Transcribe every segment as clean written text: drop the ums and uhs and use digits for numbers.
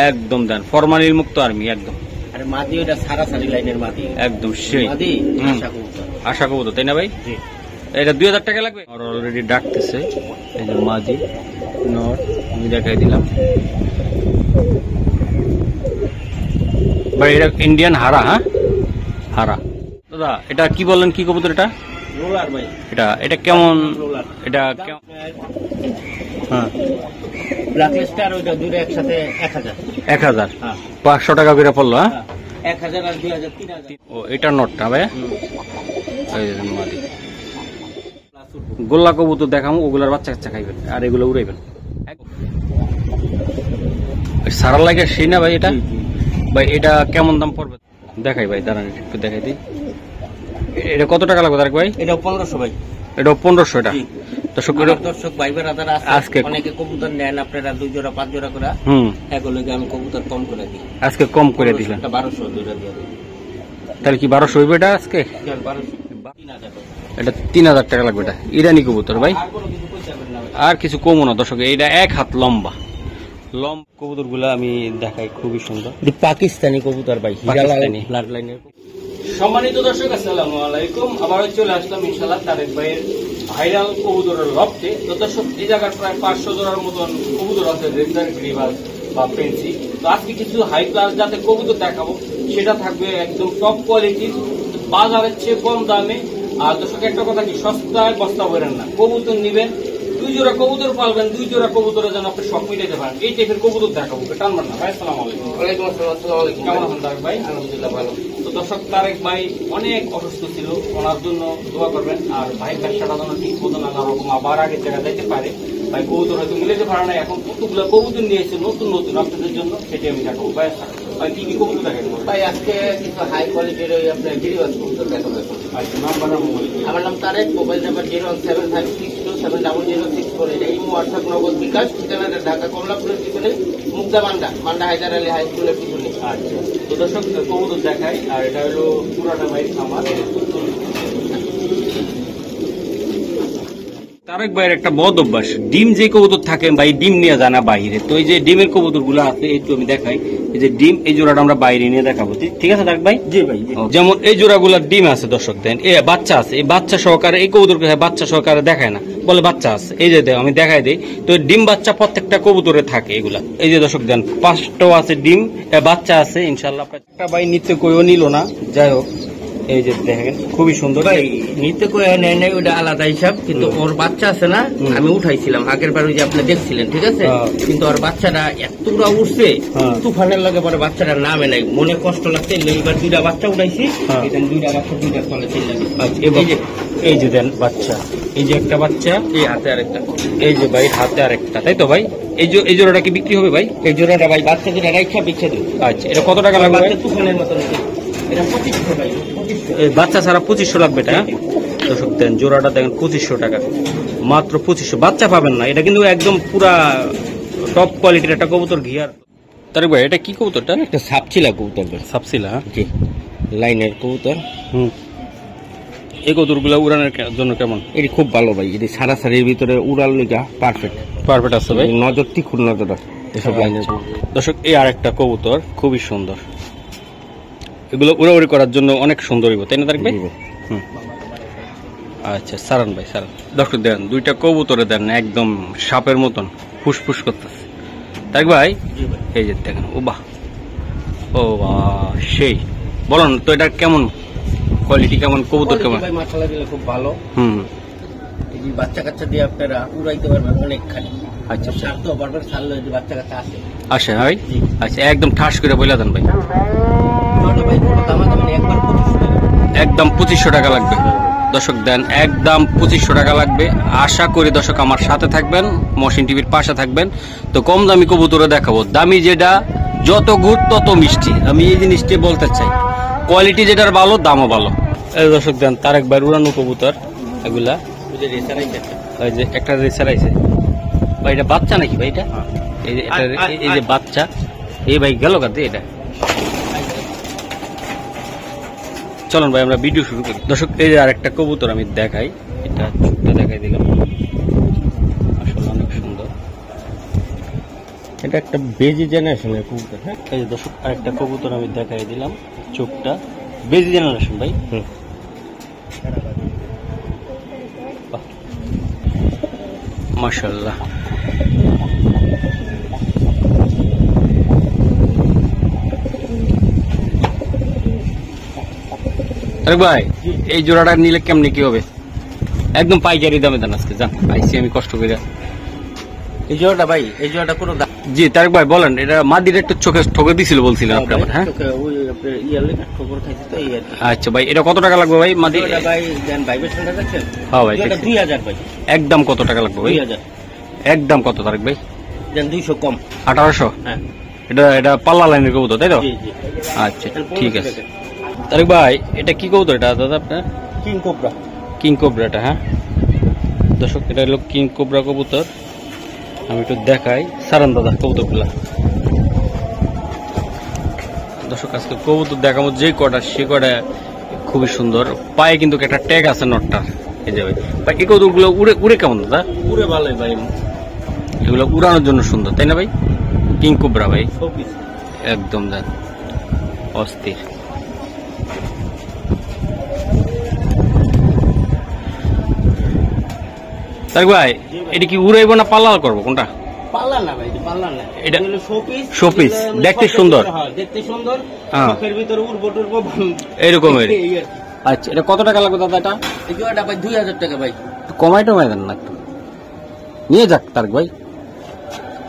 একদম দেন ফরমালিন মুক্ত আর্মি একদম। আরে মাদি ওটা সারাসারি লাইনের মাদি একদম সেই মাদি আশা কবুতর তাই না ভাই? এটা 2000 টাকা লাগবে। আর অলরেডি ডাকতেছে এই যে মাদি নর আমি দেখাই দিলাম ভাই। এটা ইন্ডিয়ান হারা। হ্যাঁ হারা দাদা এটা কি বললেন কি কবুতর এটা? রোলার ভাই। এটা কেমন? এটা হ্যাঁ ব্ল্যাক লিস্ট আর ওইটা দুটো একসাথে 1000 500 টাকা করে পড়লো। হ্যাঁ 1000 আর 2000 3000। ও এটা নটটা ভাই। মাদি গোল্লা কবুতর দেখাবো, ওগুলার বাচ্চা কাচ্চা খাইবেন আর এগুলো উড়াইবেন সারার লাগে সেই না ভাই? এটা ভাই এটা কেমন দাম পড়বে দেখাই ভাই, দাঁড়ান একটু দেখাই দিই। এটা কত টাকা লাগবে তারেক ভাই? এটা 1500 ভাই। এটা 1500 টাকা। দর্শক ভাই বেরাদার আজকে অনেকে কবুতর নেন আপনারা 2 জোড়া 5 জোড়া করে। এগুলো আমি কবুতর কম করে দিই। আজকে কম করে দিবেন 1200 দুইটা দিয়ে দিই। তাহলে কি 1200 হইবে এটা আজকে? 3000 এটা 3000 টাকা লাগবে। এটা ইরানি কবুতর ভাই, আর কিছু কমও না দর্শক। এটা 1 হাত লম্বা কবুতর গুলা আমি দেখাই, খুবই সুন্দর পাকিস্তানি কবুতর ভাই, পাকিস্তানি ব্লাড লাইনের। সম্মানিত দর্শক আসসালামু আলাইকুম, আবার চলে আসলাম ইনশাআল্লাহ তারেক ভাইয়ের ভাইরাল কবুতরের লফটে। তো দর্শক এই জায়গার প্রায় 500 জোড়ার মতন কবুতর আছে, রেঞ্জার গ্রিভাস বা ফেন্সি। তো আজকে কিছু হাই ক্লাস যাতে কবুতর দেখাবো, সেটা থাকবে একদম টপ কোয়ালিটির, বাজারের চেয়ে কম দামে। আর দর্শক একটা কথা কি, সস্তায় বস্তা বেরেন না, কবুতর নিবেন 2 জোড়া কবুতর পালবেন, 2 জোড়া কবুতরের জন্য আপনি সব মিটাইতে পারেন। এই টাইপের কবুতর দেখাবো, টানবেন না ভাই। আসসালামু আলাইকুম। ওয়ালাইকুম আসসালাম। আসসালামু আলাইকুম। কেমন আছেন তারেক ভাই? আলহামদুলিল্লাহ ভালো। তো দর্শক তারেক ভাই অনেক অসুস্থ ছিল, ওনার জন্য দোয়া করবেন। আর ভাই ব্যবসাটা যেন ঠিক মতো নানা রকম আবার আগের জায়গায় যাইতে পারে। ভাই কবুতর হয়তো মিলাতে পারে না, এখন কতগুলো কবুতর নিয়েছে নতুন নতুন আপনাদের জন্য, সেটাই আমি দেখাবো। ভাই কি কি কবুতর দেখেন ভাই? আজকে কিছু হাই কোয়ালিটির ওই আপনার গিরিবাজ কবুতর দেখাবো। আমার নাম তারেক, মোবাইল নাম্বার 01756270064। এটা ইমো হোয়াটসঅ্যাপ নগদ বিকাশ, ঠিকানাটা ঢাকা কমলাপুরের পিছনে মুগদা মান্ডা হায়দার আলী হাই স্কুলের পিছনে। আচ্ছা তো দর্শক কবুতর দেখাই। আর এটা হলো পুরাটা ভাই আমার তারেক ভাইয়ের একটা বদ অভ্যাস, ডিম যে কবুতর থাকে ভাই ডিম নিয়ে যায় না বাইরে। তো এই যে ডিমের কবুতর গুলো আছে একটু আমি দেখাই। এই যে ডিম, এই জোড়াটা আমরা বাইরে নিয়ে দেখাবো, ঠিক আছে তারেক ভাই? জি ভাই। যেমন এই জোড়াগুলার ডিম আছে দর্শক, দেন এ বাচ্চা আছে, এই বাচ্চা সহকারে এই কবুতর বাচ্চা সহকারে দেখায় না, বলে বাচ্চা আছে। এই যে আমি দেখাই দিই, তো ডিম বাচ্চা প্রত্যেকটা কবুতরে থাকে এগুলা। এই যে দর্শক দেন 5টাও আছে ডিম বাচ্চা আছে ইনশাল্লাহ। একটা ভাই নিত্য কইও নিল না, যাই হোক এই যে দেখেন খুবই সুন্দর। ভাই নিতে কই নেয় নাই, ওটা আলাদা হিসাব। কিন্তু ওর বাচ্চা আছে না, আমি উঠাইছিলাম আগের বার, ওই যে আপনি দেখছিলেন, ঠিক আছে? কিন্তু ওর বাচ্চাটা এতটা উঠছে, তুফানের লাগে পরে বাচ্চাটার নামে নাই, মনে কষ্ট লাগছে। এইবার 2টা বাচ্চা উঠাইছি, এখানে 2টা বাচ্চা 2টার তলে চলে লাগে। এই যে দেন বাচ্চা, এই যে একটা বাচ্চা, এই হাতে আরেকটা, এই যে ভাই হাতে আরেকটা, তাই তো ভাই? এই জোড়াটা কি বিক্রি হবে ভাই? এই জোড়াটা ভাই বাচ্চা যেটা রাইখা বিচ্ছে দিই। আচ্ছা এটা কত টাকা লাগবে? তুফানের মতন এটা 2500 ভাই। বাচ্চা ছাড়া 2500 লাগবে এটা। দর্শক দেন জোড়াটা দেখেন 2500 টাকা, মাত্র 2500। বাচ্চা পাবেন না, এটা কিন্তু একদম পুরা টপ কোয়ালিটির একটা কবুতর ঘিয়ার। তারেক ভাই এটা কি কবুতরটা? একটা সাপচিলা কবুতর। সাপচিলা? জি, লাইনের কবুতর। এই কবুতরগুলো উড়ানোর জন্য কেমন? এটি খুব ভালো ভাই, এটি সারাসারির ভিতরে উড়াল লিগা পারফেক্ট আছে ভাই। নজর তীক্ষ্ণ নজর এসব লাইনের। দর্শক এই আরেকটা কবুতর খুবই সুন্দর, এগুলো উড়াউড়ি করার জন্য অনেক সুন্দর হইব, তাই না তারেক ভাই? আচ্ছা সারান ভাই সারান। দর্শক দেন 2টা কবুতরে দেন একদম সাপের মতন ফুসফুস করতেছে। তারেক ভাই এই যে দেখেন, ও বাহ, ও বাহ সেই। বলুন তো এটা কেমন কোয়ালিটি, কেমন কবুতর, কেমন? মাশাআল্লাহ দিলে খুব ভালো। এই বাচ্চা কাচ্চা দিয়ে আপনারা উড়াইতে পারবেন অনেকখানি। আচ্ছা ছাড়তেও পারবেন, ছাড়লে যে বাচ্চা কাচ্চা আসে আসে ভাই। আচ্ছা একদম ঠাস করে বলে দেন ভাই। একদম 2500 টাকা লাগবে দর্শক দেন, একদম 2500 টাকা লাগবে। আশা করি দর্শক আমার সাথে থাকবেন, মহসিন টিভির পাশে থাকবেন। তো কম দামি কবুতরে দেখাবো, দামি যেটা যত গুড় তত মিষ্টি, আমি এই জিনিসটি বলতে চাই। কোয়ালিটি যেটার ভালো, দামও ভালো। এই দর্শক দেন তারেক ভাই উড়ানো কবুতর এগুলা। এই যে একটা রেসার আইছে ভাই, এটা বাচ্চা নাকি ভাই? এটা এই যে বাচ্চা, এই ভাই গেল কাতে এটা। চলুন ভাই আমরা ভিডিও শুরু করি। দর্শক এই যে আরেকটা কবুতর আমি দেখাই, এটা ছোট্ট দেখাই দিলাম, আসলে অনেক সুন্দর। এটা একটা বেজি জেনারেশনের কবুতর। হ্যাঁ, এই যে দর্শক আরেকটা কবুতর আমি দেখাই দিলাম, চোখটা বেজি জেনারেশন ভাই। মাশাআল্লাহ। আরে ভাই এই জোড়াটা নিলে কেমনি কি হবে? একদম পাইকারি দামে দেন আজকে, জান আইসি আমি কষ্ট করে। এই জোড়াটা ভাই, এই জোড়াটা কোনো দাম জি তারেক ভাই বলেন, এটা মাদির একটু চোখে ঠকে দিছিল বলছিলেন আপনি আবার। হ্যাঁ ওই আপনার ইয়ালে ঠোকর খাইছে তো এই আর কি। আচ্ছা ভাই, এটা কত টাকা লাগবে ভাই মাদি? এটা ভাই দেন ভাইবেশনটা দেখছেন? হ্যাঁ ভাই, এটা 2000 ভাই। একদম কত টাকা লাগবে ভাই? 2000 একদম কত তারেক ভাই? দেন 200 কম। 1800? হ্যাঁ এটা পাল্লা লাইনের কবুতর তাই তো? জি জি। আচ্ছা ঠিক আছে। তারেক ভাই এটা কি কবুতর এটা দাদা আপনার? King cobra. কিং কোবরাটা, হ্যাঁ দর্শক এটা হলো কিং কোবরা কবুতর। আমি একটু দেখাই সারান দাদা কবুতরগুলা। দর্শক আজকে কবুতর দেখাবো যে কটা সে কটা খুবই সুন্দর। পায়ে কিন্তু একটা ট্যাগ আছে নটটার। এই যে ভাই এই কবুতরগুলো উড়ে উড়ে কেমন দাদা? পুরো ভালোই ভাই, এগুলো উড়ানোর জন্য সুন্দর তাই না ভাই? কিং কোবরা ভাই শোপিস একদম দেন অস্থির। তারেক ভাই এটা কি উড়াইবো না পাল্লা করবো কোনটা? পাল্লা না ভাই, পাল্লা না, এটা হলো শোপিস। শোপিস, দেখতে সুন্দর। হ্যাঁ দেখতে সুন্দর, হ্যাঁ। চোখের ভিতরে উড়বো টুড়বো এরকমের। এই আর কি। আচ্ছা এটা কত টাকা লাগবে দাদা? এটা এই জোড়াটা ভাই 2000 টাকা ভাই। একটু কমাই টমাই দেন না, একটু নিয়ে যাক তারেক ভাই,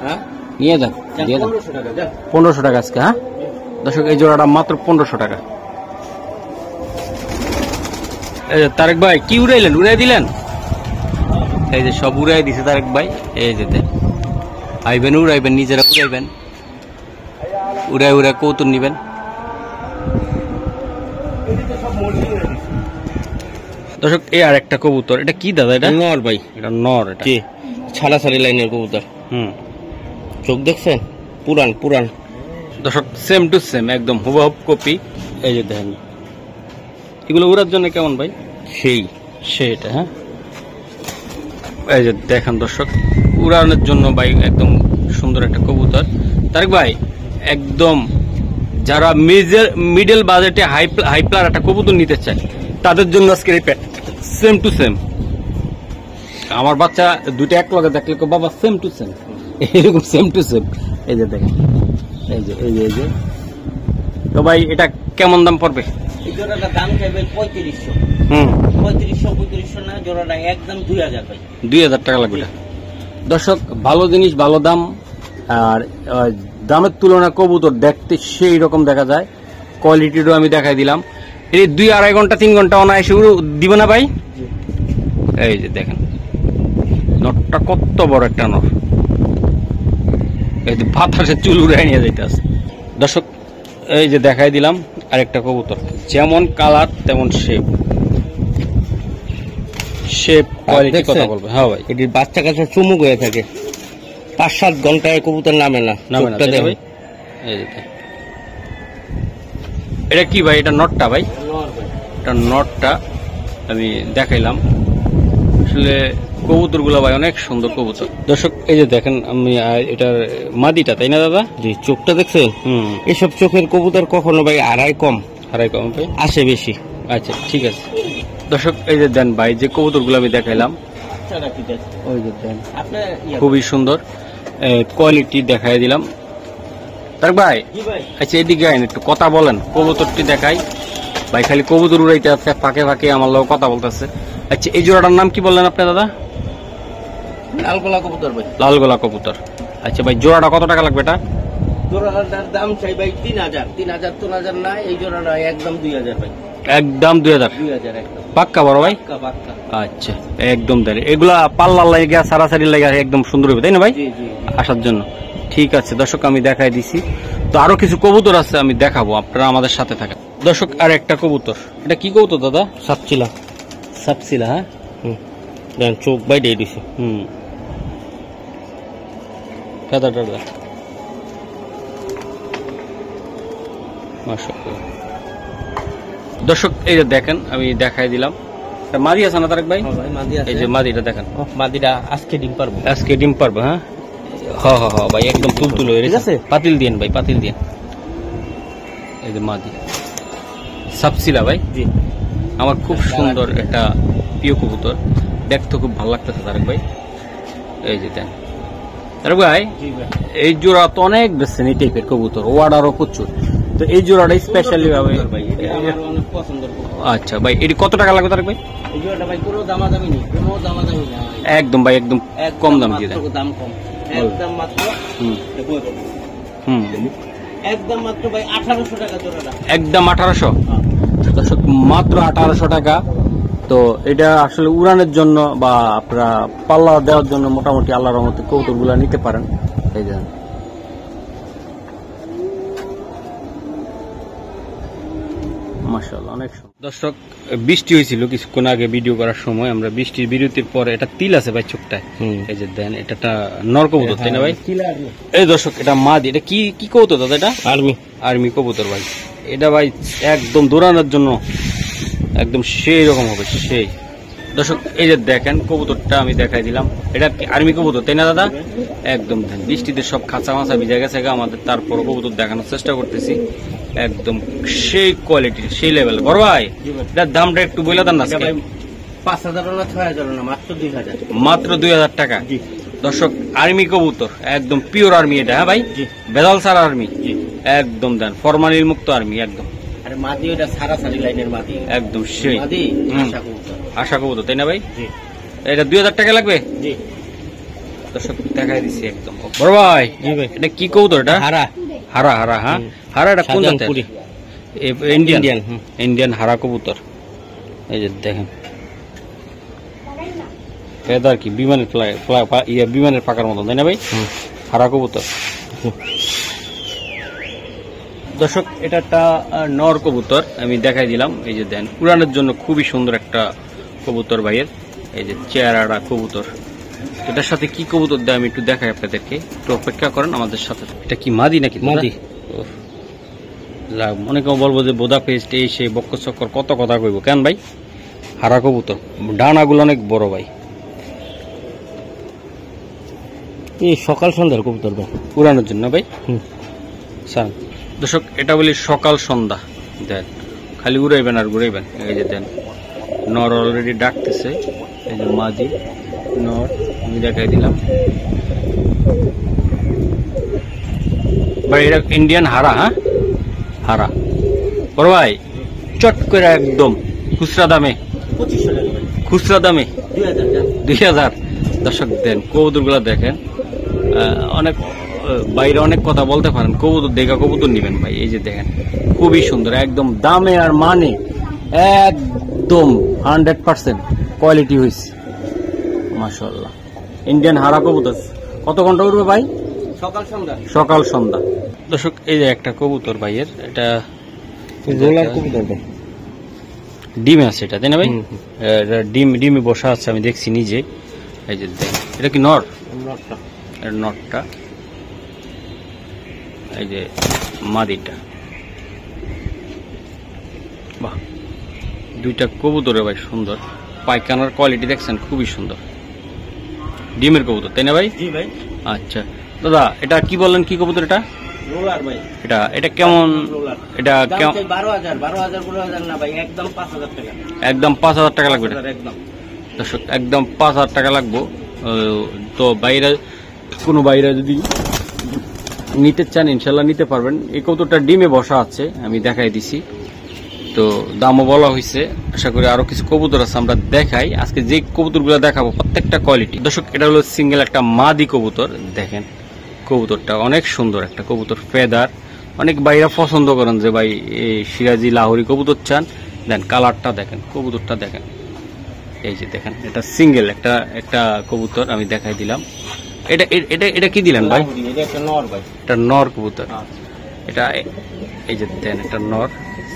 হ্যাঁ নিয়ে যাক, দিয়ে দেন 1500 টাকা যা। 1500 টাকা আজকে। হ্যাঁ দর্শক এই জোড়াটা মাত্র 1500 টাকা। এই যে তারেক ভাই কি উড়াইলেন? উড়াই দিলেন? এই যে সব উড়াই দিছে তারেক ভাই। এই যে দেন আইবেন উড়াইবেন, নিজেরা উড়াইবেন, উড়াই উড়াই কৌতুক নিবেন। দর্শক এই আর একটা কবুতর, এটা কি দাদা? এটা নর ভাই, এটা নর। এটা জি ছাড়াছাড়ি লাইনের কবুতর। চোখ দেখছেন? পুরান পুরান। দর্শক সেম টু সেম একদম হুবহুব কপি। এই যে দেখেন এগুলো উড়ার জন্য কেমন ভাই? সেইটা। হ্যাঁ এই যে দেখেন দর্শক উড়ানোর জন্য ভাই একদম সুন্দর একটা কবুতর। তারেক ভাই একদম যারা মিডল বাজেটে হাইপ্লার একটা কবুতর নিতে চায় তাদের জন্য আজকে সেম টু সেম। আমার বাচ্চা দুইটা এক লগে দেখলে বাবা সেম টু সেম, এরকম সেম টু সেম। এই যে দেখেন এই যে এই যে এই যে। তো ভাই এটা কেমন দাম পড়বে? এই জোড়াটার দাম চাইবে 3500। 3500 না, জোড়াটা একদম 2000 ভাই। 2000 টাকা লাগবে এটা। দর্শক ভালো জিনিস ভালো দাম, আর দামের তুলনায় কবুতর দেখতে সেই রকম দেখা যায়। কোয়ালিটিরও আমি দেখাই দিলাম। এই 2-2.5 ঘন্টা 3 ঘন্টা অনায়াসে দিবে না ভাই? এই যে দেখেন নটটা কত বড় একটা নট, এই যে বাতাসে চুল উড়াই নিয়ে যাইতে আছে। দর্শক এই যে দেখাই দিলাম আরেকটা কবুতর, যেমন কালার তেমন শেপ কোয়ালিটি কথা বলবে। হ্যাঁ ভাই এটির বাচ্চা কাছে চুমুক হয়ে থাকে, 5-7 ঘন্টায় কবুতর নামে না। চোখটা দেখো। এই যে এটা কি ভাই? এটা নটটা ভাই, এটা নটটা আমি দেখাইলাম। আসলে কবুতর গুলা ভাই অনেক সুন্দর কবুতর। দর্শক এই যে দেখেন আমি এটার মাদিটা তাই না দাদা? জি চোখটা দেখছেন? এসব চোখের কবুতর কখনো ভাই আড়াই কম ভাই আসে বেশি। আচ্ছা ঠিক আছে। দর্শক এই যে দেন ভাই যে কবুতর গুলো আমি দেখাইলাম, ওই যে দেন খুবই সুন্দর কোয়ালিটি দেখাই দিলাম। তারেক ভাই আচ্ছা এদিকে আইন একটু কথা বলেন, কবুতরটি দেখাই ভাই। খালি কবুতর উড়াইতে আছে, ফাঁকে ফাঁকে আমার লোক কথা বলতেছে। আচ্ছা এই জোড়াটার নাম কি বললেন আপনি দাদা? লালগোলা কবুতর ভাই। লালগোলা কবুতর। আচ্ছা ভাই জোড়াটা কত টাকা লাগবে? এটা জোড়াটার দাম চাই ভাই 3000। 3000 না, এই জোড়াটা একদম 2000 ভাই। একদম 2000 একদম পাক্কা বড় ভাই? পাক্কা। আচ্ছা একদম দেয় এগুলা পাল্লার লাগে সারাসারি লাগে একদম সুন্দর হবে তাই না ভাই? জি জি আসার জন্য ঠিক আছে। দর্শক আমি দেখাই দিছি, তো আরো কিছু কবুতর আছে আমি দেখাবো, আপনারা আমাদের সাথে থাকেন। দর্শক আর একটা কবুতর, এটা কি কবুতর দাদা? সাপচিলা। সাপচিলা। হ্যাঁ দেন চোখ বাইরে দিছে। ফেদারটা মাশাআল্লাহ। দর্শক এই যে দেখেন আমি দেখাই দিলাম, মাদি আছে না তারেক ভাই? মাদি আছে। এই যে মাদিটা দেখেন, মাদিটা আজকে ডিম পারবো। আজকে ডিম পারবো। হ্যাঁ হ্যাঁ হ্যাঁ হ্যাঁ ভাই একদম তুলতুল হয়ে ঠিক গেছে। আছে? পাতিল দিন ভাই, পাতিল দিন। এই যে মাদি সাপসিলা ভাই, জি আমার খুব সুন্দর একটা প্রিয় কবুতর, দেখতে খুব ভালো লাগতেছে তারেক ভাই। এই যে দেন তারেক ভাই, জি ভাই এই জোড়া তো অনেক বেশছেন এই টাইপের কবুতর, ওয়ার্ডারও প্রচুর। তো এই জোড়াটা স্পেশালি ভাবে ভাই এটা আমার অনেক পছন্দের কবুতর। আচ্ছা ভাই, এটি কত টাকা লাগবে তারেক ভাই? এই জোড়াটা ভাই কোনো দামাদামি নেই, কোনো দামাদামি না ভাই। একদম ভাই, একদম কম দাম দিয়ে দেন। মাত্র দাম কম, একদম মাত্র হুম হুম একদম মাত্র ভাই 1800 টাকা জোড়াটা। একদম 1800। দর্শক মাত্র 1800 টাকা। তো এটা আসলে উড়ানের জন্য বা আপনারা পাল্লা দেওয়ার জন্য মোটামুটি আল্লাহর রহমতে কবুতর গুলা নিতে পারেন। এই যে মাশাআল্লাহ অনেক সুন্দর। দর্শক বৃষ্টি হয়েছিল কিছুক্ষণ আগে ভিডিও করার সময়, আমরা বৃষ্টির বিরতির পরে এটা তিল আছে ভাই চোখটায়। এই যে দেন, এটা একটা নর কবুতর তাই না ভাই? এই দর্শক এটা মাদি, এটা কি কি কবুতর দাদা? এটা আর্মি কবুতর ভাই। এটা ভাই একদম দৌড়ানোর জন্য একদম সেই রকম হবে সেই। দর্শক এই যে দেখেন কবুতরটা আমি দেখাই দিলাম, এটা কি আর্মি কবুতর তাই না দাদা? একদম দেন, বৃষ্টিতে সব খাঁচা মাছা ভিজে গেছে আমাদের, তারপর কবুতর দেখানোর চেষ্টা করতেছি। একদম সেই কোয়ালিটির সেই লেভেল। বড় ভাই এটার দামটা একটু বলে দেন না। 5000 না 6000 না, মাত্র 2000। মাত্র 2000 টাকা। দর্শক আর্মি কবুতর, একদম পিওর আর্মি এটা। হ্যাঁ ভাই, বেদাল ছাড়া আর্মি একদম দেন, ফরমালিন মুক্ত আর্মি একদম। আরে মাদি ওটা সারাসারি লাইনের মাদি, একদম সেই মাদি আশা কবুতর। আশা কবুতর তাই না ভাই? জি এটা 2000 টাকা লাগবে। জি দর্শক দেখাই দিচ্ছি একদম। বড় ভাই জি ভাই, এটা কি কবুতর? এটা হারা হারা হারা। হ্যাঁ হারা, এটা কোন জাতের? শাহজাহানপুরি। ইন্ডিয়ান ইন্ডিয়ান হারা কবুতর। এই যে দেখেন ফেদার কি বিমানের বিমানের পাকার মতন তাই না ভাই? হারা কবুতর। দর্শক এটা একটা নর কবুতর আমি দেখাই দিলাম। এই যে দেন, উড়ানোর জন্য খুবই সুন্দর একটা কবুতর ভাইয়ের। এই যে চেহারাটা কবুতর, এটার সাথে কি কবুতর দেয় আমি একটু দেখাই আপনাদেরকে, একটু অপেক্ষা করেন আমাদের সাথে। এটা কি মাদি নাকি? মাদি। অনেকে বলবো যে বোদা পেস্ট এই সেই বক্ক চক্কর কত কথা কইব, কেন ভাই? হারা কবুতর, ডানাগুলো অনেক বড় ভাই। এই সকাল সন্ধ্যার কবুতর ভাই, উড়ানোর জন্য ভাই। স্যার দর্শক এটা বলি সকাল সন্ধ্যা দেন, খালি উড়াইবেন আর ঘুরাইবেন। এই যে দেন নর অলরেডি ডাকতেছে। এই যে মাদি নর আমি দেখাই দিলাম ভাই। এটা ইন্ডিয়ান হারা। হ্যাঁ হারা। বড় ভাই চট করে একদম খুচরা দামে, 2500 টাকা ভাই, খুচরা দামে 2000। 2000। দর্শক দেন কবুতর গুলা দেখেন, অনেক বাইরে অনেক কথা বলতে পারেন, কবুতর দেখা কবুতর নিবেন ভাই। এই যে দেখেন খুবই সুন্দর, একদম দামে আর মানে একদম 100% কোয়ালিটি হয়েছে মাশাআল্লাহ। ইন্ডিয়ান হারা কবুতর কত ঘন্টা উঠবে ভাই? সকাল সন্ধ্যা। সকাল সন্ধ্যা। দর্শক এই যে একটা কবুতর ভাইয়ের, এটা গোলার কবুতর ভাই, ডিমে আছে এটা তাই না ভাই? এটা ডিমে বসা আছে আমি দেখছি নিজে। এই যে দেখেন এটা কি নর? নটটা। এই যে মাদিটা। বাহ, দুইটা কবুতরে ভাই সুন্দর, পায়খানার কোয়ালিটি দেখছেন খুবই সুন্দর। ডিমের কবুতর তাই না ভাই? জি ভাই। আচ্ছা দাদা এটা কি বললেন, কি কবুতর এটা? রোলার ভাই। এটা কেমন? এটা কেমন? 12,000 12,000 না ভাই, একদম 5000 টাকা। একদম 5000 টাকা লাগবে এটা। একদম দর্শক একদম 5000 টাকা লাগবে। তো বাইরে কোনো বাইরে যদি নিতে চান ইনশাল্লাহ নিতে পারবেন। এই কবুতরটা ডিমে বসা আছে আমি দেখাই দিছি, তো দামও বলা হয়েছে। আশা করি আরো কিছু কবুতর আছে আমরা দেখাই। আজকে যে কবুতরগুলো দেখাবো প্রত্যেকটা কোয়ালিটি। দর্শক এটা হলো সিঙ্গেল একটা মাদি কবুতর। দেখেন কবুতরটা অনেক সুন্দর একটা কবুতর, ফেদার। অনেক বাইরা পছন্দ করেন যে ভাই এই সিরাজি লাহোরি কবুতর চান, দেন কালারটা দেখেন, কবুতরটা দেখেন। এই যে দেখেন এটা সিঙ্গেল একটা কবুতর আমি দেখাই দিলাম। এটা এটা এটা কি দিলেন ভাই? এটা একটা নর ভাই, এটা নর কবুতর। এটা এই যে দেন এটা নর,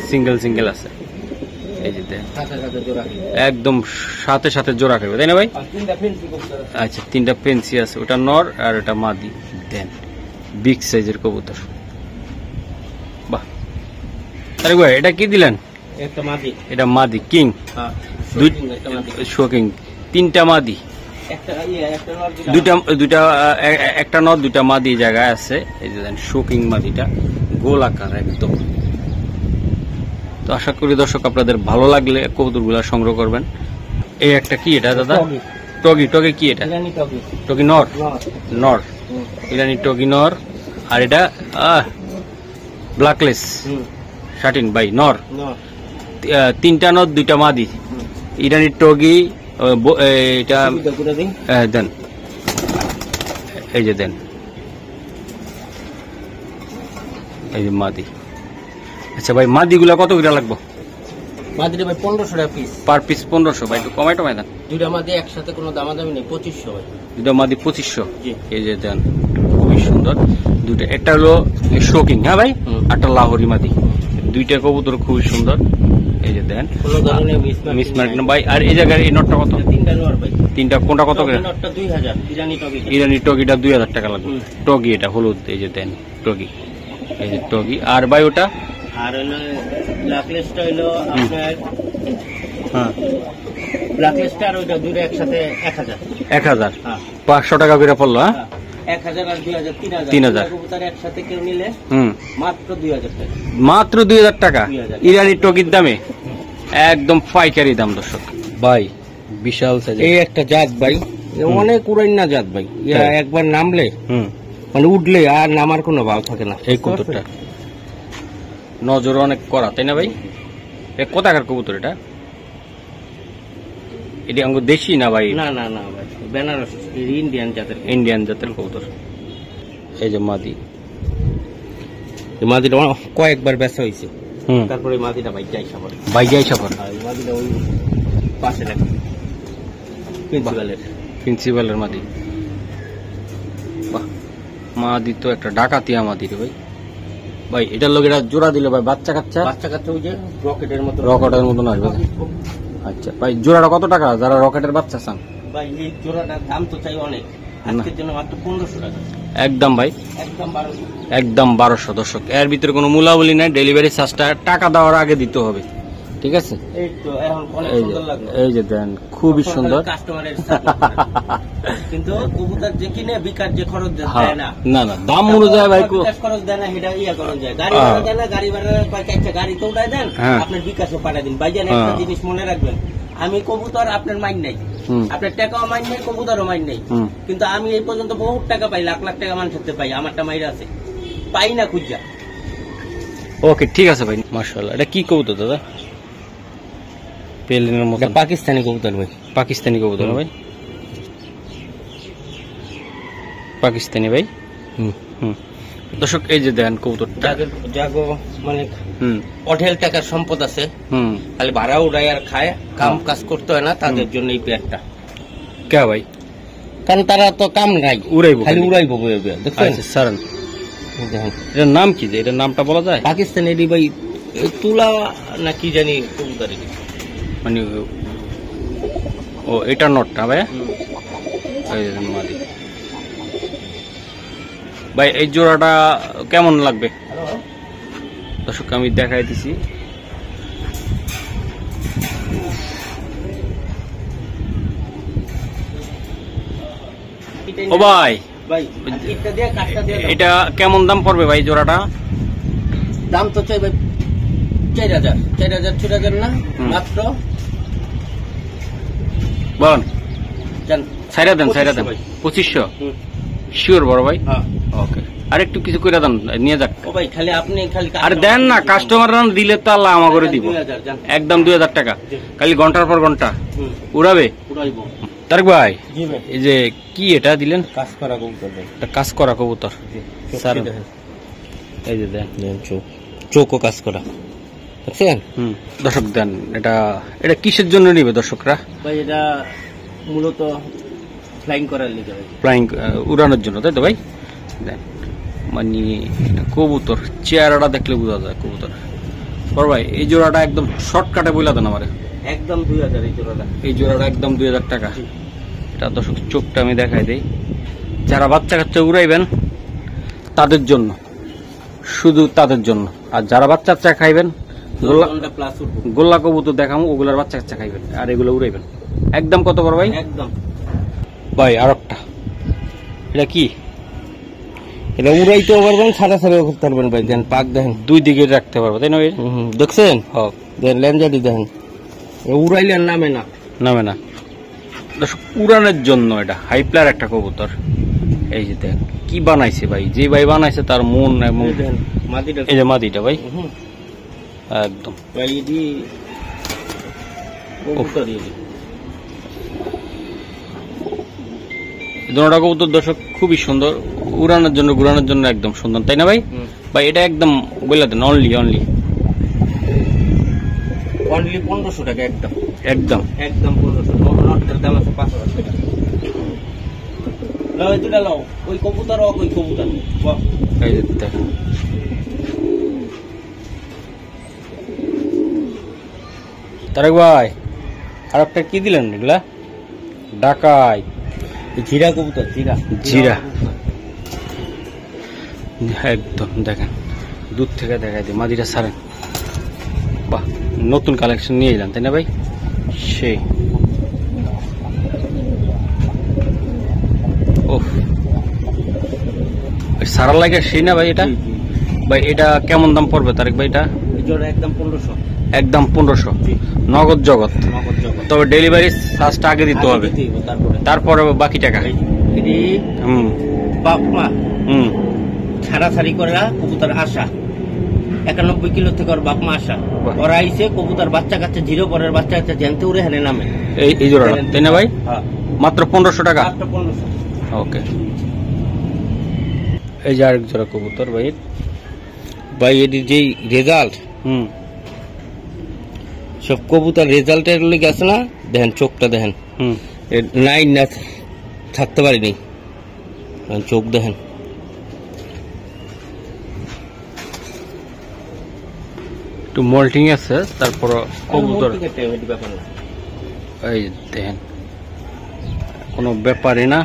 সিঙ্গেল আছে। এই যে দেন একদম সাথে সাথে জোড়া খাবে তাই না ভাই? আচ্ছা 3টা পেন্সি আছে, ওটা নর আর এটা মাদি। দেন বিগ সাইজের কবুতর। বাহ, আরে ভাই এটা কি দিলেন? একটা মাদি। এটা মাদি কিং, দুই শোকিং, 3টা মাদি। দুইটা দুইটা একটা নর দুইটা মাদি জায়গায় আছে। এই যে শোকিং মাদিটা গোল আকার একদম। তো আশা করি দর্শক আপনাদের ভালো লাগলে কবুতরগুলা সংগ্রহ করবেন। এই একটা কি এটা দাদা? টগি। টগি কি এটা? টগি নর। নর ইরানি টগি নর। আর এটা ব্ল্যাকলেস শাটিন বাই নর। তিনটা নর দুইটা মাদি ইরানি টগি। এটা দেন, এই যে দেন, এই যে মাদি। আচ্ছা ভাই মাদিগুলা কত করে লাগবে? মাদিটা ভাই 1500 টাকা পিস। পার পিস 1500 ভাই, একটু কমাই টমাই দেন। দুইটা মাদি একসাথে কোনো দামাদামি নেই, 2500 ভাই। দুইটা মাদি 2500। এই যে দেন, খুবই সুন্দর দুইটা। একটা হলো শোকিং, হ্যাঁ ভাই, একটা লাহোরি মাদি। দুইটা কবুতর খুবই সুন্দর। এই যে দেন, কোনো ধরনের মিসমার্ক না ভাই। আর এই জায়গায় এই নটটা কত? তিনটা নর ভাই। তিনটা কোনটা কত করে? নটটা 2000, ইরানি টগি। ইরানি টগিটা 2000 টাকা লাগবে। টগি এটা হলুদ, এই যে দেন টগি, এই যে টগি। আর ভাই ওটা আর হলো ব্ল্যাকলিস্টটা হলো আপনার, হ্যাঁ ব্ল্যাকলিস্ট আর ওইটা দুটো একসাথে 1000। 1000, হ্যাঁ 500 টাকা করে পড়লো। হ্যাঁ 1000 আর 2000, 3000। 3000 কবুতর একসাথে কেউ নিলে মাত্র 2000 টাকা। মাত্র 2000 টাকা ইরানি টগির দামে, একদম পাইকারি দাম দর্শক ভাই। বিশাল সাইজ। এই একটা জাত ভাই, অনেক উড়াইনা জাত ভাই। একবার নামলে মানে উঠলে আর নামার কোনো ভাব থাকে না। এই কবুতরটা নজর অনেক করা, তাই না ভাই? কোথাকার কবুতর এটা? এটা আমাকে দেশি না ভাই? না না না ভাই, বেনারস ইন্ডিয়ান জাতের। ইন্ডিয়ান জাতের কবুতর। এই যে মাদি, মাদিটা কয়েকবার বেচা হয়েছে। তারপরে মাদিটা বাইজাই সাফার। বাইজাই সাফার। মাদিটা ওই পাশে লাগে প্রিন্সিপালের মাদি। বাহ, মাদি তো একটা ডাকাতিয়া মাদি রে ভাই। ভাই এটার লোক এটা জোড়া দিলে ভাই বাচ্চা কাচ্চা ওই যে রকেটের মতো আসবে। আচ্ছা ভাই, জোড়াটা কত টাকা যারা রকেটের বাচ্চা চান? ভাই এই জোড়াটার দাম তো চাই অনেক, আজকের জন্য মাত্র 1500 টাকা। একদম ভাই, একদম 1200। একদম 1200 দর্শক। এর ভিতরে কোনো মূলাবলী নাই, ডেলিভারি চার্জটা টাকা দেওয়ার আগে দিতে হবে, ঠিক আছে? এই তো এখন অনেক সুন্দর লাগলো। এই যে দেন, খুবই সুন্দর। কাস্টমারের কিন্তু কবুতর যে কিনে বিকাশ যে খরচ দেয় না, না না দাম অনুযায়ী ভাই বিকাশ খরচ দেয় না, এটা ইয়া করা যায়। গাড়ি ভাড়া দেয় না, গাড়ি ভাড়া কয়েকটা গাড়ি তো উঠায় দেন, আপনার বিকাশে পাঠিয়ে দিন। ভাইজান একটা জিনিস মনে রাখবেন, আমি কবুতর আপনার মাইন নাই, আপনার টাকাও মাইন নাই, কবুতরও মাইন নাই, কিন্তু আমি এই পর্যন্ত বহুত টাকা পাই, লাখ লাখ টাকা মানুষের থেকে পাই। আমারটা মাইরা আছে, পাই না খুঁজা। ওকে ঠিক আছে ভাই, মাশাআল্লাহ। এটা কি কবুতর দাদা? পেলেনের মতো পাকিস্তানি কবুতর ভাই। পাকিস্তানি কবুতর ভাই, পাকিস্তানি ভাই। দর্শক এই যে দেন কবুতরটা, জাগো মানে অঢেল টাকার সম্পদ আছে, খালি ভাড়া উড়ায় আর খায়, কাম কাজ করতে হয় না, তাদের জন্য এই পেয়ারটা। কে ভাই? কারণ তারা তো কাম নাই, উড়াইবো, খালি উড়াইবো। দেখছেন স্যার, এটার নাম কি? এটার নামটা বলা যায়? পাকিস্তানি এটি ভাই তুলা না কি জানি কবুতর, মানে ও এটা নটটা ভাই। মাদি ভাই, এই জোড়াটা কেমন লাগবে দর্শক আমি দেখাই দিছি। ও ভাই, এটা কেমন দাম পড়বে ভাই জোড়াটা? দাম তো চাই ভাই 4000, 4000 না মাত্র। বলেন সাইরা দেন 2500। শিওর বড় ভাই? ওকে, আর একটু কিছু করে দেন, নিয়ে যাক। ও ভাই খালি আপনি খালি আর দেন না, কাস্টমার দিলে তো আল্লাহ আমা করে দিব। একদম 2000 টাকা, খালি ঘন্টার পর ঘন্টা উড়াবে। তারেক ভাই, এই যে কি এটা দিলেন? কাজ করা কবুতর ভাই, এটা কাজ করা কবুতর স্যার। এই যে দেন চোখও কাজ করা, দেখছেন? দর্শক দেন, এটা এটা কিসের জন্য নিবে দর্শকরা? ভাই এটা মূলত ফ্লাইং করার লিগে, ফ্লাইং উড়ানোর জন্য, তাই তো ভাই? দেন মানে কবুতর চেহারাটা দেখলে বোঝা যায় কবুতর। বড় ভাই এই জোড়াটা একদম শর্টকাটে বইলা দেন আমারে। একদম 2000 এই জোড়াটা। এই জোড়াটা একদম 2000 টাকা। এটা দর্শক চোখটা আমি দেখাই দেই, যারা বাচ্চা কাচ্চা উড়াইবেন তাদের জন্য, শুধু তাদের জন্য। আর যারা বাচ্চা কাচ্চা খাইবেন, গোল্লা কবুতর দেখাবো, ওগুলার বাচ্চা কাচ্চা খাইবেন, আর এগুলো উড়াইবেন। একদম কত বড় ভাই? একদম ভাই আর একটা, এটা কি? এটা উড়াইতেও পারবেন, ছাড়া ছাড়াও করতে পারবেন ভাই। দেন পাক দেখেন, দুই দিকে রাখতে পারবো তাই না ভাই? দেখছেন? হ্যাঁ, দেন লেঞ্জাটি দেখেন, উড়াইলে আর নামে না। নামে না দর্শক, উড়ানের জন্য এটা হাই প্লেয়ার একটা কবুতর। এই যে দেখ কি বানাইছে ভাই, যে ভাই বানাইছে তার মন এবং মাটিটা, এই যে মাটিটা ভাই একদম ভাই এটি কবুতর। দুটোটা কবুতর দর্শক খুবই সুন্দর, উড়ানোর জন্য ঘুরানোর জন্য একদম সুন্দর তাই না ভাই? ভাই এটা একদম বলে দেন অনলি 1500 টাকা একদম, একদম একদম 1500। নটের দাম আছে 5000 টাকা। লাও এটা লাও, ওই কবুতর ওই কবুতর। এই যে দেখেন তারেক ভাই আর একটা কি দিলেন এগুলা? ডাকাই জিরা কবুতর, জিরা জিরা একদম দেখেন দূর থেকে দেখাই দিই, মাদিটা ছাড়েন। বাহ, নতুন কালেকশন নিয়ে এলাম তাই না ভাই? সেই ওহ, সারা লাগে সেই না ভাই এটা? ভাই এটা কেমন দাম পড়বে তারেক ভাই? এটা একদম 1500, একদম 1500 নগদ জগৎ। তবে ডেলিভারি চার্জটা আগে দিতে হবে, তারপরে বাকি টাকা। বাপমা হুম ছাড়াছাড়ি করে কবুতর আসা 91 কিলো থেকে ওর বাপমা আসা, ওরা আইসে কবুতর বাচ্চা কাচ্চা, জিরো পরের বাচ্চা কাচ্চা জানতে উড়ে হানে নামে। এই জোড়া তাই না ভাই? মাত্র 1500 টাকা। ওকে, এই যে আরেক জোড়া কবুতর ভাই। ভাই এটি যেই রেজাল্ট, সব কবুতর রেজাল্টের লেগে আছে না, দেখেন চোখটা দেখেন, নাই না থাকতে পারিনি, চোখ দেখেন। একটু মল্টিং আছে, তারপর কবুতর এই দেখেন কোনো ব্যাপারই না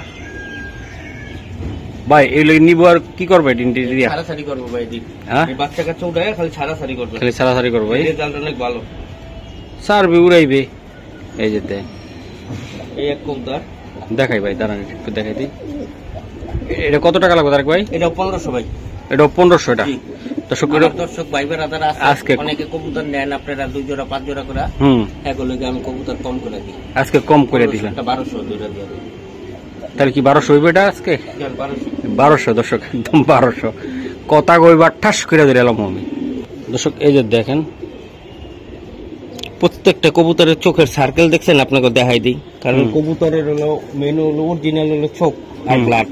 ভাই। এগুলো নিব আর কি করবে? ছাড়াছাড়ি করবো ভাই, বাচ্চা কাচ্চা উঠায় খালি ছাড়াছাড়ি করবে, খালি ছাড়াছাড়ি করবো। রেজাল্ট অনেক ভালো, সারবে উড়াইবে। এই যে দেখ এই এক কবুতর দেখাই ভাই, দাঁড়ান একটু দেখাই দিই। এটা কত টাকা লাগবে তারেক ভাই? এটা 1500 ভাই। এটা 1500 এটা দর্শক ভাই বেড়াদার আজকে অনেকে কবুতর নেন, আপনারা 2 জোড়া 5 জোড়া করে, এগুলোকে আমি কবুতর কম করে দিই, আজকে কম করে দিলেন। 1200 দুইটা দিয়ে দিই। তাহলে কি 1200 হইবে এটা আজকে? 1200 দর্শক, একদম 1200 কথা কইবার ঠাস করে দিলাম আমি। দর্শক এই যে দেখেন প্রত্যেকটা কবুতরের চোখের সার্কেল দেখছেন, আপনাকে দেখাই দিই। কারণ কবুতরের হলো মেন হলো অরিজিনাল হলো চোখ আর ব্লাড।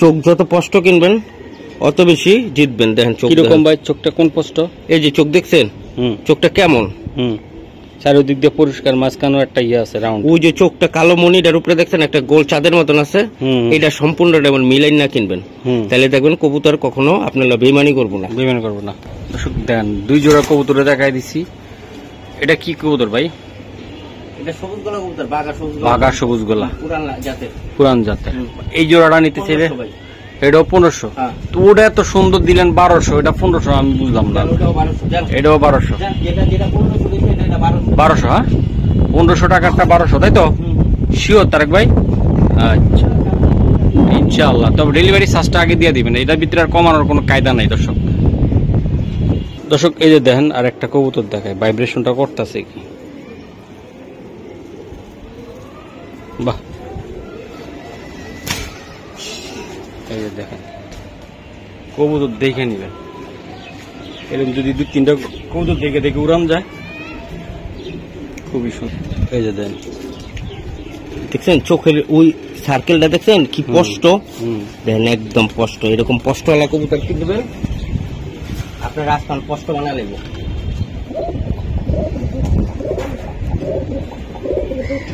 চোখ যত স্পষ্ট কিনবেন অত বেশি জিতবেন। দেখেন চোখ কিরকম ভাই, চোখটা কোন স্পষ্ট? এই যে চোখ দেখছেন, চোখটা কেমন, চারিদিক দিয়ে পরিষ্কার, মাঝখানে একটা ইয়ে আছে রাউন্ড। ওই যে চোখটা কালো মনিটার উপরে দেখছেন একটা গোল চাঁদের মতন আছে, এটা সম্পূর্ণ যেমন মিলাইন না কিনবেন, তাহলে দেখবেন কবুতর কখনো আপনারা বেইমানি করবো না, বেইমানি করবো না। দর্শক দেখেন 2 জোড়া কবুতরে দেখাই দিছি। এটা কি কবুতর ভাই? এটা সবুজ গলা কবুতর, বাঘা সবুজ গলা, পুরান জাতের। এই জোড়াটা নিতে চাইলে এটাও 1500। তো ওটা এত সুন্দর দিলেন 1200, এটা 1500 আমি বুঝলাম না। এটাও 1200, 1200 হ্যাঁ, 1500 টাকারটা 1200 তাই তো? শিওর তারেক ভাই? আচ্ছা ইনশাআল্লাহ। তবে ডেলিভারি চার্জটা আগে দিয়ে দিবেন, এটার ভিতরে আর কমানোর কোনো কায়দা নাই দর্শক। দর্শক এই যে দেখেন আর একটা কবুতর দেখায়, ভাইব্রেশনটা করতেছে কি, বাহ। এই যে দেখেন কবুতর দেখে নিবেন, এরকম যদি 2-3টা কবুতর দেখে উড়ান যায় খুবই সুন্দর। এই যে দেখছেন চোখের ওই সার্কেলটা দেখছেন কি স্পষ্ট, দেখেন একদম স্পষ্ট। এরকম স্পষ্টওয়ালা কবুতর কিনবেন, আপনার রাস্তান স্পষ্ট বানা লাগবে।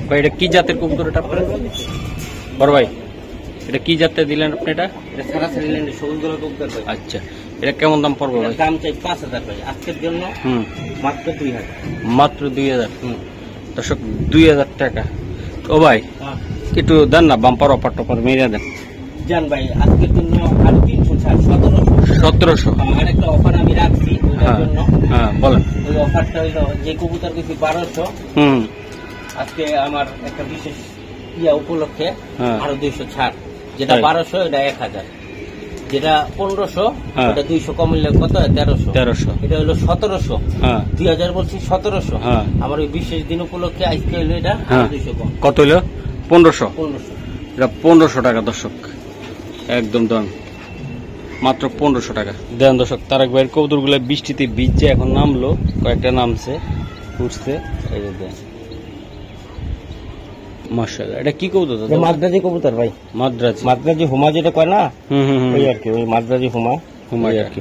ভাই এটা কি জাতের কবুতর? এটা বড় ভাই এটা কি জাতের দিলেন আপনি? এটা সরাসরি লেন সবুজ গলা কবুতর। আচ্ছা, এটা কেমন দাম পড়বে ভাই? দাম চাই 5000 ভাই আজকের জন্য, মাত্র 2000। মাত্র 2000। দর্শক 2000 টাকা। ও ভাই একটু দেন না, বাম্পার অফার টপার মেরে দেন। জান ভাই আজকের জন্য আরো 1700। আরেকটা অফার আমি রাখছি ওটার জন্য। হ্যাঁ বলেন। ওই অফারটা হইলো যে কবুতর কিছু 1200, আজকে আমার একটা বিশেষ ইয়া উপলক্ষে হ্যাঁ। আরো 200 ছাড়, যেটা তাই? 1200 এটা 1000, যেটা 1500 হ্যাঁ। এটা 200 কমলে কত হয়? 1300। 1300। এটা হলো 1700। হ্যাঁ 2000 বলছি 1700। হ্যাঁ। আমার ওই বিশেষ দিন উপলক্ষে আজকে হলো এটা হ্যাঁ। 200 কম, কত হইলো? 1500। 1500। এটা 1500 টাকা দর্শক, একদম দাম মাত্র 1500 টাকা। দেন দর্শক, তারেক ভাইয়ের কবুতরগুলো বৃষ্টিতে ভিজছে, এখন নামলো, কয়েকটা নামছে, উঠছে। এই যে দেন, মাশাআল্লাহ। এটা কি কবুতর দাদা? মাদ্রাজি কবুতর ভাই, মাদ্রাজি। মাদ্রাজি হুমা যেটা কয় না, হুম ওই আর কি, ওই মাদ্রাজি হুমা। হুমা এই আর কি,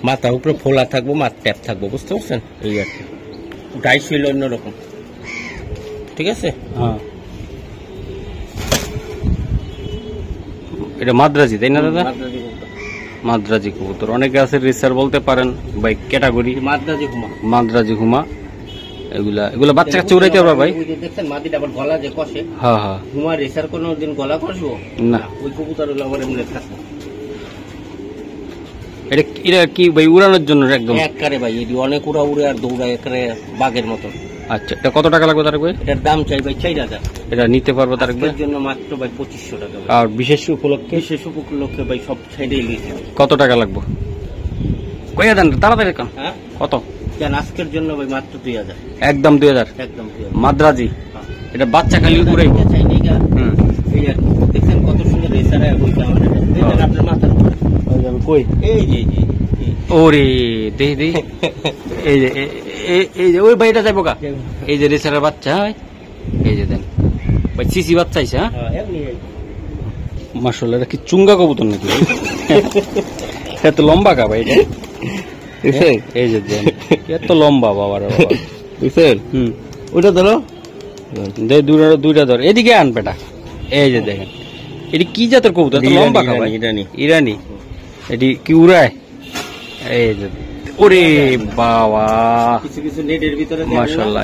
মাথা উপরে ফোলা থাকবো, মাথা ট্যাপ থাকবো, বুঝতে পারছেন? এই আর কি, ডাইস হইল অন্যরকম, ঠিক আছে? হ্যাঁ, এটা মাদ্রাজি তাই না দাদা? মাদ্রাজি কবুতর, মাদ্রাজি কবুতর অনেকে আছে রিসার বলতে পারেন বাই ক্যাটাগরি। মাদ্রাজি হুমা। মাদ্রাজি হুমা, এগুলা বাচ্চা কাচ্চা উড়াইতে পারবা ভাই? ওই যে দেখছেন মাদিটা আবার গলা যে কষে, হ্যাঁ হ্যাঁ। হুমা রেসার কোনো দিন গলা কষবো না। ওই কবুতর হলো আবার এমনি থাকবো এটা কি ভাই উড়ানোর জন্য একদম? একবারে ভাই, এটি অনেক উড়া উড়ে আর দৌড়ায় একেবারে বাঘের মতন। আচ্ছা, এটা কত টাকা লাগবে তারেক ভাই? এটার দাম চাই ভাই 4000। এটা নিতে পারবো তারেক ভাই? এর জন্য মাত্র ভাই 2500 টাকা ভাই। আর বিশেষ উপলক্ষে বিশেষ উপলক্ষে ভাই সব সাইডেই লিখে। কত টাকা লাগবে? কইয়া দেন তাড়াতাড়ি কাম। হ্যাঁ, কত? কেন আজকের জন্য ভাই মাত্র 2000, একদম 2000। একদম 2000। মাদ্রাজি, হ্যাঁ। এটা বাচ্চা খালি উড়াইব। চাই নেই গা। হুম। এই আর কি, দেখছেন কত সুন্দর রেসার হইছে আমাদের, দেখেন আপনার মাথার উপরে। কই? এই যে এই যে, ওরে দেই দেই, এই যে এই যে ওই বাইটা যাইবো কা? এই যে রেসারের বাচ্চা, এই যে দেন ভাই, সিসি বাচ্চা আইছে। হ্যাঁ হ্যাঁ, এমনি এই। মাশাআল্লাহ, এটা কি চুঙ্গা কবুতর নাকি ভাই? এত লম্বা কা ভাই এটা? এই যে দেন, এত লম্বা বাবা রে বাবা। বুঝছেন? হুম, ওটা ধরো, দে দুইটা ধর, এদিকে আন বেটা। এই যে দেখেন, এটি কি জাতের কবুতর? এত লম্বা কা ভাই? ইরানি। ইরানি। এটি কি উড়ায়? এই যে, ওরে বাবা, কিছু কিছু নেটের ভিতরে মাশাআল্লাহ।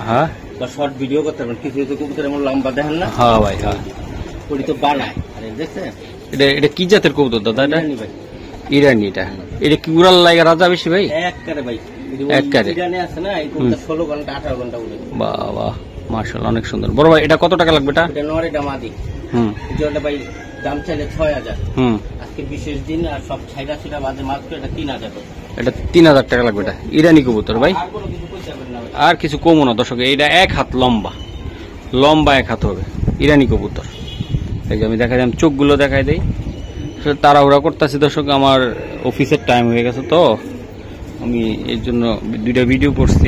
হ্যাঁ বা শর্ট ভিডিও করতে পারেন, কিছু কিছু কবুতর এমন লম্বা দেখেন না, হ্যাঁ ভাই, হ্যাঁ। ওটি তো বানায়। আরে দেখছেন, এটা কি জাতের কবুতর দাদা? এটা ইরানি ভাই, ইরানি। এটা কি উড়াল লাগা রাজা বেশি ভাই? একবারে ভাই। একবারে। ইরানি আছে না, এই কবুতর 16 ঘন্টা 18 ঘন্টা উড়ে। বাবা মাশাআল্লাহ, অনেক সুন্দর। বড় ভাই, এটা কত টাকা লাগবে? এটা এটা নর, এটা মাদি। হুম এটা ভাই দাম চাইলে 6000। হুম, আজকে বিশেষ দিন আর সব ছাইরা ছিটা বাদে মাত্র এটা 3000 করে। এটা 3000 টাকা লাগবে। এটা ইরানি কবুতর ভাই, আর কোনো কিছু কইতে পারবেন না ভাই। আর কিছু কমও না দর্শক। এটা 1 হাত লম্বা, লম্বা 1 হাত হবে ইরানি কবুতর। এই যে আমি দেখাই দিলাম, চোখগুলো দেখাই দেই। তাড়াহুড়া করতেছি দর্শক, আমার অফিসের টাইম হয়ে গেছে, তো আমি এর জন্য দুইটা ভিডিও করছি।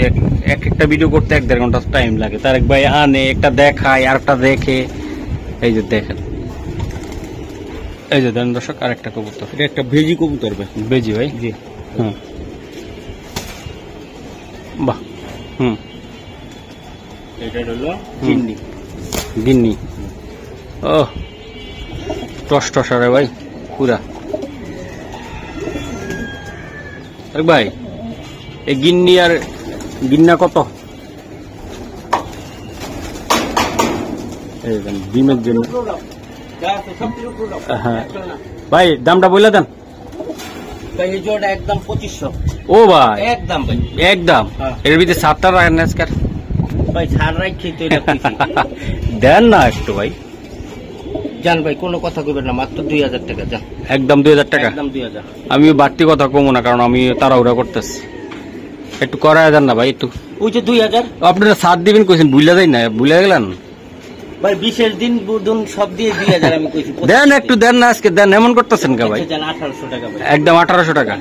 একটা ভিডিও করতে 1-1.5 ঘন্টা টাইম লাগে। তারেক ভাই আনে, একটা দেখায়, আরেকটা দেখে। এই যে দেখেন, এই যে দেন দর্শক, আরেকটা কবুতর। এটা একটা ভেজি কবুতর ভাই। বেজি ভাই? জি। হুম, বাহ, হুম, এটা হলো চিন্নি। গিন্নি। ও টস রে ভাই পুরা। আরে ভাই, এই গিন্নি আর গিন্না কত? এই দেন, ডিমের জন্য। হ্যাঁ ভাই, দামটা বলে দেন ভাই এই জোড়া একদম 2500। ও ভাই, একদম ভাই, একদম। হ্যাঁ। এর ভিতরে 7টা রাখেন আজকাল। ভাই ছাড় রাখছি তো এটা কইছি। দেন না একটু ভাই। জান ভাই, কোনো কথা কইবেন না, মাত্র 2000 টাকা যান। একদম 2000 টাকা। একদম 2000। আমি বাড়তি কথা কমো না, কারণ আমি তাড়াহুড়া করতেছি। একটু করায় দেন না ভাই, একটু। ওই যে 2000 আপনারা 7 দিবেন কইছেন, ভুলে যাই না, ভুলে গেলেন। ভাই, বিশেষ দিন বুধন সব দিয়ে 2000 আমি কইছি। দেন একটু, দেন না আজকে, দেন। এমন করতেছেন কা ভাই? জান 1800 টাকা ভাই। একদম 1800 টাকা।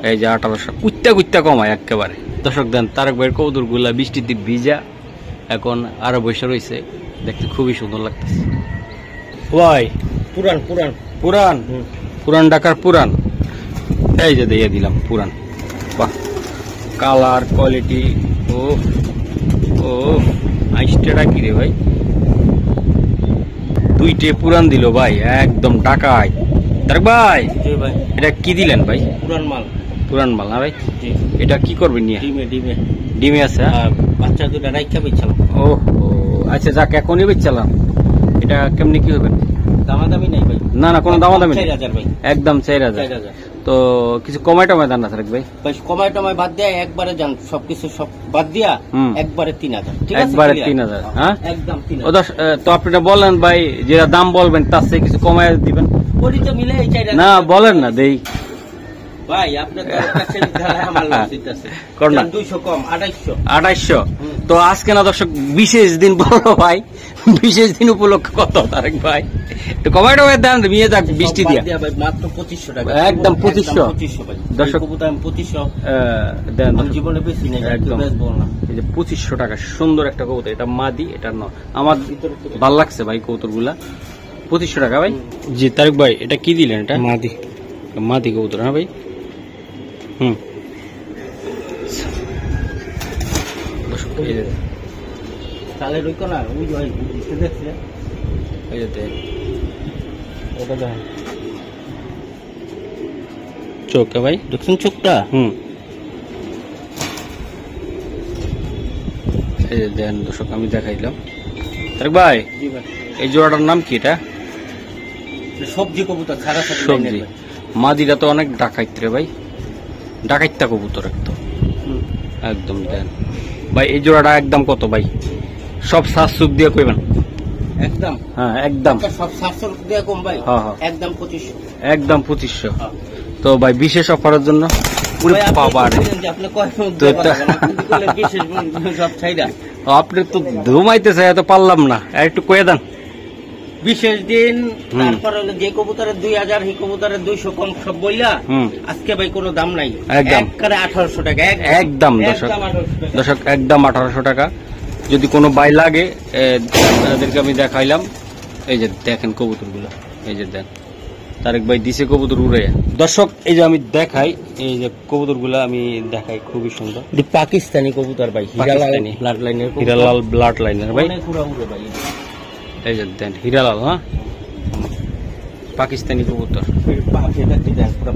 এই যে 1800, কুত্তা কমায় একেবারে। দর্শক দেন, তারেক ভাইয়ের কৌদুর গুলা বৃষ্টিতে ভিজা, এখন আরো বসে রয়েছে, দেখতে খুবই সুন্দর লাগতেছে। ভাই পুরান পুরান পুরান, পুরান ঢাকার পুরান। এই যে দিয়ে দিলাম পুরান। বাহ, কালার কোয়ালিটি। ও ও আইস্টেটা কি রে ভাই? 2টে পুরান দিল ভাই, একদম ঢাকায়। তারেক ভাই, জি ভাই, এটা কি দিলেন ভাই? পুরান মাল। পুরান মাল না ভাই? জি। এটা কি করবেন নিয়ে? ডিমে ডিমে ডিমে আছে? আর বাচ্চা দুটো রাইখা বেচালাম। ও আচ্ছা, যাক, এখনই বেচলাম। এটা কেমনি কি হবে? দামাদামি নাই ভাই। না না, কোনো দামাদামি নেই। 4000 ভাই। একদম 4000। 4000। তো কিছু কমাই টমাই দেন না তারেক ভাই? ভাই কমায় টমায় বাদ দিয়া একবারে যান, সবকিছু সব বাদ দিয়া একবারে 3000, ঠিক আছে? একবারে 3000, হ্যাঁ একদম 3000। ও তো আপনারা বলেন ভাই, যেটা দাম বলবেন তার চেয়ে কিছু কমাই দিবেন। ওই তো মিলে এই চাইটা না বলেন না দেই ভাই, আপনার কাছে আমার লস দিতেছে। কোন না 200 কম 2800। 2800। তো আজকে না দর্শক বিশেষ দিন বড় ভাই, বিশেষ দিন উপলক্ষে কত তারেক ভাই একটু কমাই টমাই দেন, নিয়ে যাক বৃষ্টি দিয়া। ভাই মাত্র 2500 টাকা, একদম 2500 ভাই। দর্শক কবুতর আমি 2500 দেন আমি জীবনে বেশি নেই, একদম বেচবো না। এই যে 2500 টাকা সুন্দর একটা কবুতর, এটা মাদি এটা নর। আমার ভাল লাগছে ভাই কবুতর গুলা। 2500 টাকা ভাই। জি তারেক ভাই, এটা কি দিলেন? এটা মাদি, মাদি কবুতর, হ্যাঁ ভাই। তাহলে রইতো না ওই যে ভাই বুঝতে দেখছে এই যে ওটা দেখেন চোখ ভাই, দেখছেন চোখটা? এই যে দেন দর্শক আমি দেখাইলাম। তারেক ভাই এই জোড়াটার নাম কি? এটা সবজি কবুতর, সারা সবজি। মাদিরা তো অনেক ডাকাইত রে ভাই, ডাকাইতা কবুতর একদম একদম। দেন ভাই এই জোড়াটা একদম কত ভাই? সব শ্বাস সুখ দিয়ে কইবেন একদম? হ্যাঁ একদম সব 700 দিয়ে কম ভাই। একদম 2500, একদম 2500। তো ভাই বিশেষ অফারের জন্য আপনি তো ঘুমাইতে চাই, এত পারলাম না, একটু কয়ে দেন। বিশেষ দিন, তারপর হলো যে কবুতরের 2000, এই কবুতরের 200 কম সব বললা। আজকে ভাই কোনো দাম নাই, একদম 1800 টাকা। একদম দর্শক একদম 1800 টাকা। যদি কোনো বাই লাগে আপনাদেরকে আমি দেখাইলাম। এই যে দেখেন কবুতর গুলো, এই যে দেন তারেক ভাই দিছে কবুতর উড়ে। দর্শক এই যে আমি দেখাই, এই যে কবুতর গুলা আমি দেখাই, খুবই সুন্দর। পাকিস্তানি কবুতর ভাই, হিরালাল ব্লাড লাইনের, হিরালাল ব্লাড লাইনের ভাই। উড়ে ভাই, এই যে দেন হিরালাল, হ্যাঁ পাকিস্তানি কবুতর,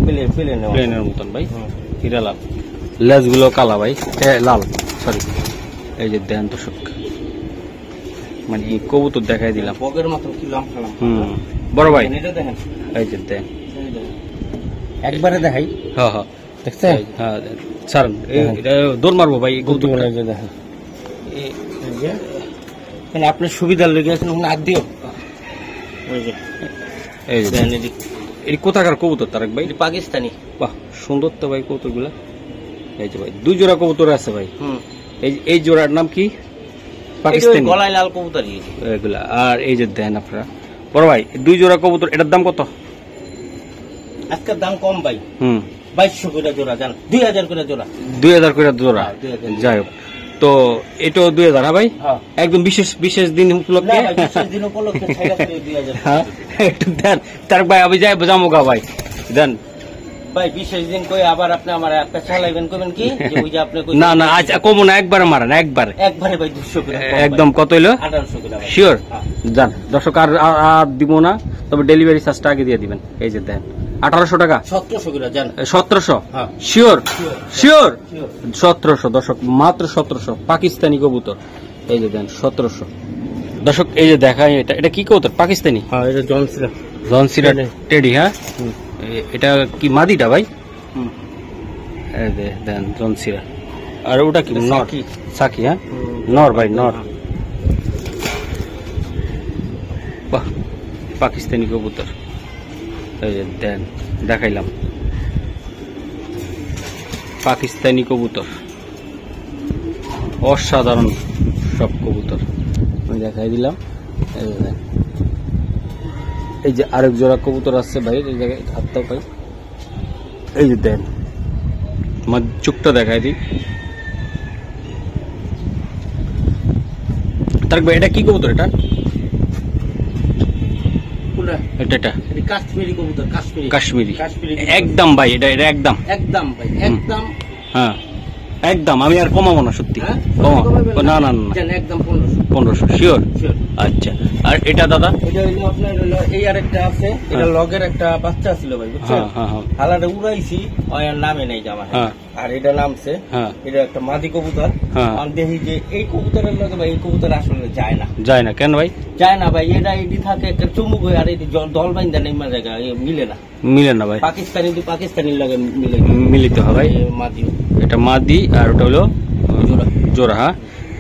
প্লেনের মতন ভাই, হিরালাল। লেজ গুলো কালা ভাই, লাল সরি। এই যে দেন দর্শক, মানে এই কবুতর দেখাই দিলাম। বগের মতন কি লম্বা বড় ভাই, এটা দেখেন। এই যে দেন একবারে দেখাই। হ্যাঁ হ্যাঁ দেখছেন? হ্যাঁ ছাড়েন, দৌড় মারবো ভাই কবুতর। দেখেন আপনার সুবিধার লেগে আছেন, হাত দিও। এই যে এই কোথাকার কবুতর তারেক ভাই? পাকিস্তানি। বাহ সুন্দর তো ভাই কবুতর গুলা। এই যে ভাই 2 জোড়া কবুতর আছে ভাই। এই জোড়ার নাম কি? পাকিস্তানি গলায় লাল কবুতর এগুলা। আর এই যে দেন আপনারা বড় ভাই 2 জোড়া কবুতর, এটার দাম কত? আজকের দাম কম ভাই, 2200 করে জোড়া, জান 2000 করে জোড়া। 2000 করে জোড়া, যাই হোক। তো এটাও 2000, হ্যাঁ ভাই একদম বিশেষ দিন উপলক্ষে। একটু দেন তার ভাই, আমি যাই যাবো গা ভাই, দেন ভাই বিশেষ দিন কই আবার আপনি আমার একটা চালাইবেন, করবেন কি? না না আচ্ছা কমো না, একবারে মারেন, একবারে ভাই 200 করে একদম। কত হইলো? 1800 করে শিওর? যান দর্শক, আর দিব না, তবে ডেলিভারি চার্জটা আগে দিয়ে দিবেন। এই যে দেন 1800 টাকা, 1700 করে, জান 1700 শিওর? শিওর 1700 দর্শক, মাত্র 1700 পাকিস্তানি কবুতর। এই যে দেন 1700 দর্শক। এই যে দেখাই, এটা কি কবুতর? পাকিস্তানি, এটা জনসিরা টেডি। হ্যাঁ এটা কি মাদিটা ভাই? এই যে দেন জনসিরা। আর ওটা কি? নর সাকি। হ্যাঁ নর ভাই, নর। বাহ পাকিস্তানি কবুতর। এই যে দেন দেখাইলাম পাকিস্তানি কবুতর, অসাধারণ সব কবুতর আমি দেখাই দিলাম। এই যে আরেক জোড়া কবুতর আছে ভাই, এই জায়গায় হাতটাও পাই। এই যে দেন আমার চোখটা দেখাই দিই তারেক ভাই। এটা কি কবুতর? এটা কাশ্মীরি কবুতর, কাশ্মীরি একদম ভাই। এটা একদম ভাই, একদম। হ্যাঁ একদম, আমি আর কমাবো না সত্যি, কমাবো না, না একদম 1500 শিওর? আচ্ছা। আর এটা দাদা? এটা হইলো আপনার এই আরেকটা আছে, এটা লগের একটা বাচ্চা ছিল ভাই, বুঝছেন? হালারে উড়াইছি, আর নামে নাই জামা। আর এটা নামছে, হ্যাঁ এটা একটা মাদি কবুতর। হ্যাঁ। আমি দেখি যে এই কবুতরের লগে ভাই এই কবুতর আসলে যায় না, যায় না কেন ভাই? যায় না ভাই, এটা এটি থাকে একটা চুমুক হয়ে, আর এটি দল বাইন্দা নেই জায়গা মিলে না, মিলে না ভাই, পাকিস্তানির লগে মিলে মিলিত হয় ভাই। মাদি, এটা মাদি আর ওটা হলো জোড়া। জোড়া। হ্যাঁ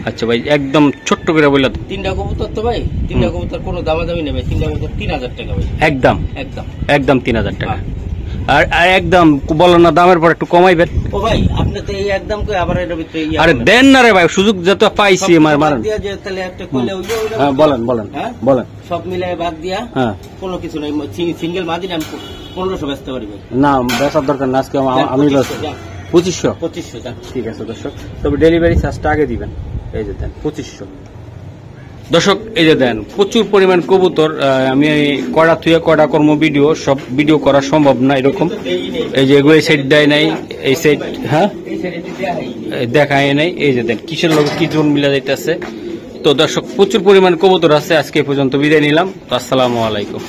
আচ্ছা ভাই, একদম ছোট্ট করে বললে তো। 3টা কবুতর তো ভাই, 3টা কবুতর কোনো দামাদামি নেই ভাই, 3টা কবুতর 3000 টাকা ভাই, একদম একদম একদম 3000 টাকা। হ্যাঁ। আর আর একদম বলো না, দামের পর একটু কমাইবেন। ও ভাই আপনি তো এই একদম কই আবার এর ভিতরে আরে দেন না রে ভাই, সুযোগ যত পাইছি আমার মারেন। দিয়া যে তাহলে একটা কইলে ওই যে হ্যাঁ বলেন বলেন হ্যাঁ? বলেন। সব মিলাই বাদ দিয়া হ্যাঁ কোনো কিছু নাই, সিঙ্গেল মাদি আমি 1500 বেচতে পারি ভাই। না বেচার দরকার না, আজকে আমি 2500। 2500 টাকা। ঠিক আছে দর্শক, তবে ডেলিভারি চার্জটা আগে দিবেন। এই যে দেন 2500। দর্শক এই যে দেন প্রচুর পরিমাণ কবুতর। আমি কড়া থুয়ে কড়া কর্ম ভিডিও, সব ভিডিও করা সম্ভব না এরকম। এই যে এগুলো এই সাইড দেয় নাই, এই সাইড হ্যাঁ এই সাইডে দেখাই দেখায় নাই। এই যে দেন কিসের লোক কি জোন মিলা যাইতেছে। তো দর্শক প্রচুর পরিমাণ কবুতর আছে। আজকে এই পর্যন্ত বিদায় নিলাম। তো আসসালামু আলাইকুম।